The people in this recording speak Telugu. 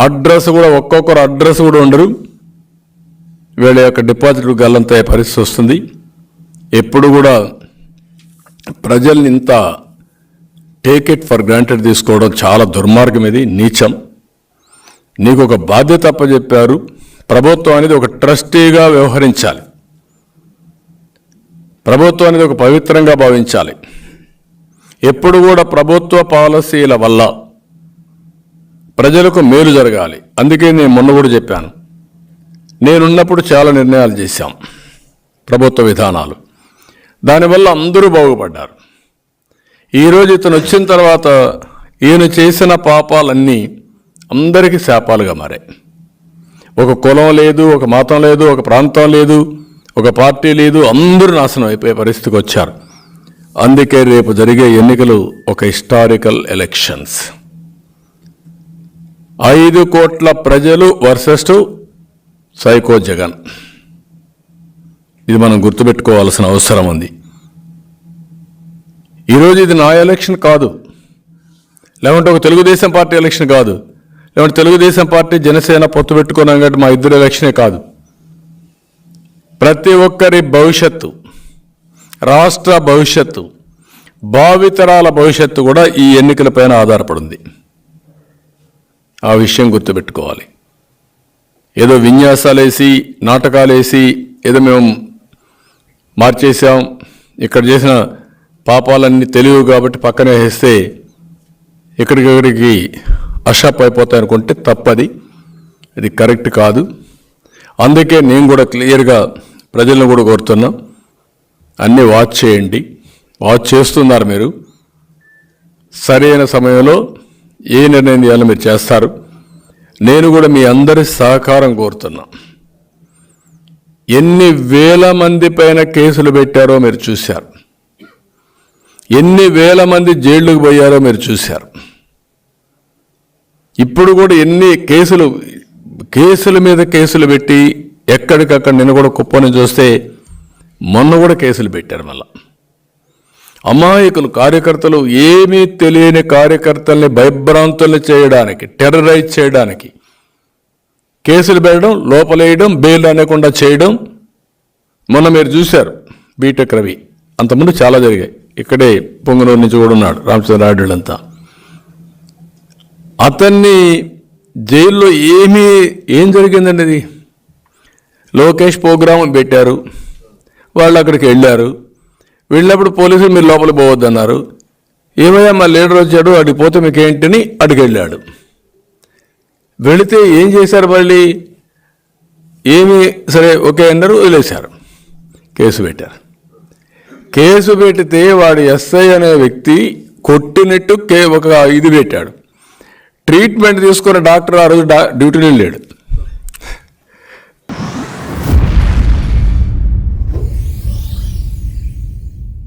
అడ్రస్ కూడా ఒక్కొక్కరు అడ్రస్ కూడా ఉండరు. వీళ్ళ యొక్క డిపాజిట్ గల్లంత పరిస్థితి వస్తుంది. ఎప్పుడు కూడా ప్రజల్ని ఇంత టేక్ ఇట్ ఫర్ గ్రాంటెడ్ తీసుకోవడం చాలా దుర్మార్గం, ఇది నీచం. నీకు ఒక బాధ్యత అప్పచెప్పారు. ప్రభుత్వం అనేది ఒక ట్రస్టీగా వ్యవహరించాలి. ప్రభుత్వం అనేది ఒక పవిత్రంగా భావించాలి. ఎప్పుడు కూడా ప్రభుత్వ పాలసీల వల్ల ప్రజలకు మేలు జరగాలి. అందుకే నేను మొన్న కూడా చెప్పాను, నేనున్నప్పుడు చాలా నిర్ణయాలు చేశాం, ప్రభుత్వ విధానాలు, దానివల్ల అందరూ బాగుపడ్డారు. ఈరోజు ఇతను వచ్చిన తర్వాత ఈయన చేసిన పాపాలన్నీ అందరికీ శాపాలుగా మారాయి. ఒక కులం లేదు, ఒక మతం లేదు, ఒక ప్రాంతం లేదు, ఒక పార్టీ లేదు, అందరూ నాశనం అయిపోయే పరిస్థితికి వచ్చారు. అందుకే రేపు జరిగే ఎన్నికలు ఒక హిస్టారికల్ ఎలక్షన్స్. 5 కోట్ల ప్రజలు వర్సెస్ సైకో జగన్. ఇది మనం గుర్తుపెట్టుకోవాల్సిన అవసరం ఉంది. ఈరోజు ఇది నా ఎలక్షన్ కాదు, లేకుంటే ఒక తెలుగుదేశం పార్టీ ఎలక్షన్ కాదు, లేకుంటే తెలుగుదేశం పార్టీ జనసేన పొత్తు పెట్టుకున్నాం కాబట్టి మా ఇద్దరు ఎలక్షనే కాదు. ప్రతి ఒక్కరి భవిష్యత్తు, రాష్ట్ర భవిష్యత్తు, భావితరాల భవిష్యత్తు కూడా ఈ ఎన్నికలపైన ఆధారపడింది. ఆ విషయం గుర్తుపెట్టుకోవాలి. ఏదో విన్యాసాలేసి నాటకాలేసి ఏదో మేము మార్చేసాం, ఇక్కడ చేసిన పాపాలన్నీ తెలియవు కాబట్టి పక్కనే వేస్తే ఎక్కడికెక్కడికి అషాప్ అయిపోతాయి అనుకుంటే తప్పది. ఇది కరెక్ట్ కాదు. అందుకే నేను కూడా క్లియర్గా ప్రజలను కూడా కోరుతున్నా, అన్నీ వాచ్ చేయండి. వాచ్ చేస్తున్నారు మీరు. సరైన సమయంలో ఏ నిర్ణయం చేయాలో మీరు చేస్తారు. నేను కూడా మీ అందరి సహకారం కోరుతున్నా. ఎన్ని వేల మంది పైన కేసులు పెట్టారో మీరు చూశారు, ఎన్ని వేల మంది జైళ్ళకు పోయారో మీరు చూశారు. ఇప్పుడు కూడా ఎన్ని కేసుల మీద కేసులు పెట్టి ఎక్కడికక్కడ నిన్న కూడా కుప్పని చూస్తే మొన్న కూడా కేసులు పెట్టారు. మళ్ళా అమాయకులు కార్యకర్తలు, ఏమీ తెలియని కార్యకర్తల్ని భయభ్రాంతుల్ని చేయడానికి, టెర్రరైజ్ చేయడానికి కేసులు పెట్టడం, లోపలేయడం, బెయిల్ అనేకుండా చేయడం. మొన్న మీరు చూశారు బీటెక్ రవి, అంతకుముందు చాలా జరిగాయి. ఇక్కడే పొంగనూరు నుంచి కూడా ఉన్నాడు రామచంద్రారెడ్డిలంతా. అతన్ని జైల్లో ఏం జరిగిందండి? అది లోకేష్ ప్రోగ్రాం పెట్టారు, వాళ్ళు అక్కడికి వెళ్ళారు. వెళ్ళినప్పుడు పోలీసులు మీరు లోపలికి పోవద్దన్నారు. ఏమయ్యా మా లీడర్ వచ్చాడు, అడిగి పోతే మీకేంటని అడిగి వెళ్ళాడు. వెళితే ఏం చేశారు? మళ్ళీ ఏమి సరే ఓకే అన్నారు, వదిలేశారు. కేసు పెట్టారు. కేసు పెడితే వాడు ఎస్ఐ అనే వ్యక్తి కొట్టినట్టు ఒక ఇది పెట్టాడు. ట్రీట్మెంట్ తీసుకున్న డాక్టర్ ఆ రోజు డ్యూటీలో లేడు.